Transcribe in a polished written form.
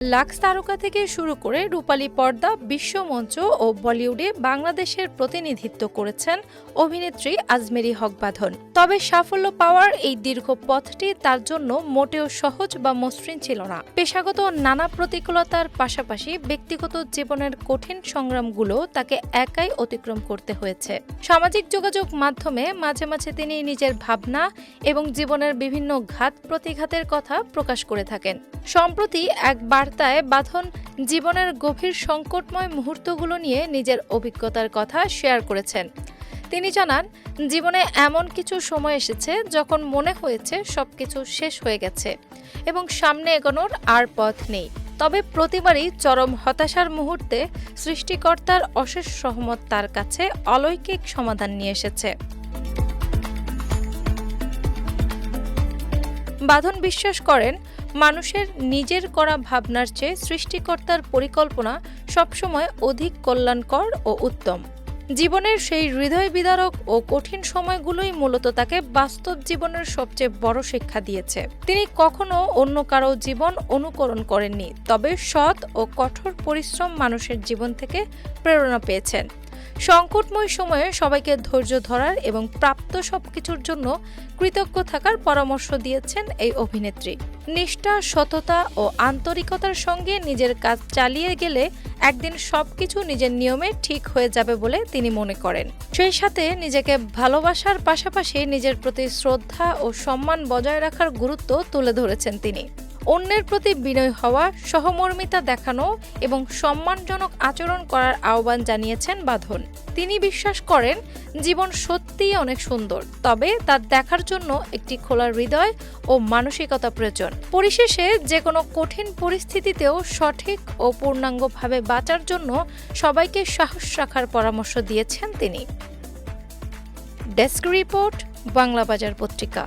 Lux তারকা থেকে শুরু করে রূপালী পর্দা, বিশ্বমঞ্চ ও বলিউডে বাংলাদেশের প্রতিনিধিত্ব করেছেন অভিনেত্রী আজমেরী হক বাঁধন। তবে সাফল্য পাওয়ার এই দীর্ঘ পথটি তার জন্য মোটেও সহজ বা মসৃণ ছিল না। পেশাগত নানা প্রতিকূলতার পাশাপাশি ব্যক্তিগত জীবনের কঠিন সংগ্রামগুলো তাকে একাই অতিক্রম করতে হয়েছে। সামাজিক যোগাযোগ মাধ্যমে মাঝে মাঝে তিনি নিজের ভাবনা এবং জীবনের বিভিন্ন ঘাত প্রতিঘাতের কথা প্রকাশ করে থাকেন। সম্প্রতি এক বার্তায় বাঁধন জীবনের গভীর সংকটময় মুহূর্তগুলো নিয়ে নিজের অভিজ্ঞতার কথা শেয়ার করেছেন। তিনি জানান, জীবনে এমন কিছু সময় এসেছে যখন মনে হয়েছে সবকিছু শেষ হয়ে গেছে এবং সামনে এগোনোর আর পথ নেই। তবে প্রতিবারই চরম হতাশার মুহূর্তে সৃষ্টিকর্তার অশেষ রহমত তার কাছে অলৌকিক সমাধান নিয়ে এসেছে। বাঁধন বিশ্বাস করেন, মানুষের নিজের করা ভাবনার চেয়ে সৃষ্টিকর্তার পরিকল্পনা সবসময় অধিক কল্যাণকর ও উত্তম। জীবনের সেই হৃদয় বিদারক ও কঠিন সময়গুলোই মূলত তাকে বাস্তব জীবনের সবচেয়ে বড় শিক্ষা দিয়েছে। তিনি কখনো অন্য কারো জীবন অনুকরণ করেননি, তবে সৎ ও কঠোর পরিশ্রম মানুষের জীবন থেকে প্রেরণা পেয়েছেন। সংকটময় সময়ে সবাইকে ধৈর্য ধরার এবং প্রাপ্ত সবকিছুর জন্য কৃতজ্ঞ থাকার পরামর্শ দিয়েছেন এই অভিনেত্রী। নিষ্ঠা, সততা ও আন্তরিকতার সঙ্গে নিজের কাজ চালিয়ে গেলে একদিন সবকিছু নিজের নিয়মে ঠিক হয়ে যাবে বলে তিনি মনে করেন। সেই সাথে নিজেকে ভালোবাসার পাশাপাশি নিজের প্রতি শ্রদ্ধা ও সম্মান বজায় রাখার গুরুত্ব তুলে ধরেছেন তিনি। অন্যের প্রতি বিনয়ী হওয়া, সহমর্মিতা দেখানো এবং সম্মানজনক আচরণ করার আহ্বান জানিয়েছেন বাঁধন। তিনি বিশ্বাস করেন, জীবন সত্যিই অনেক সুন্দর, তবে তা দেখার জন্য একটি খোলা হৃদয় ও মানসিকতা প্রয়োজন। পরিশেষে যে কোনো কঠিন পরিস্থিতিতেও সঠিক ও পূর্ণাঙ্গভাবে বাঁচার জন্য সবাইকে সাহস রাখার পরামর্শ দিয়েছেন তিনি। ডেস্ক রিপোর্ট, বাংলা বাজার পত্রিকা।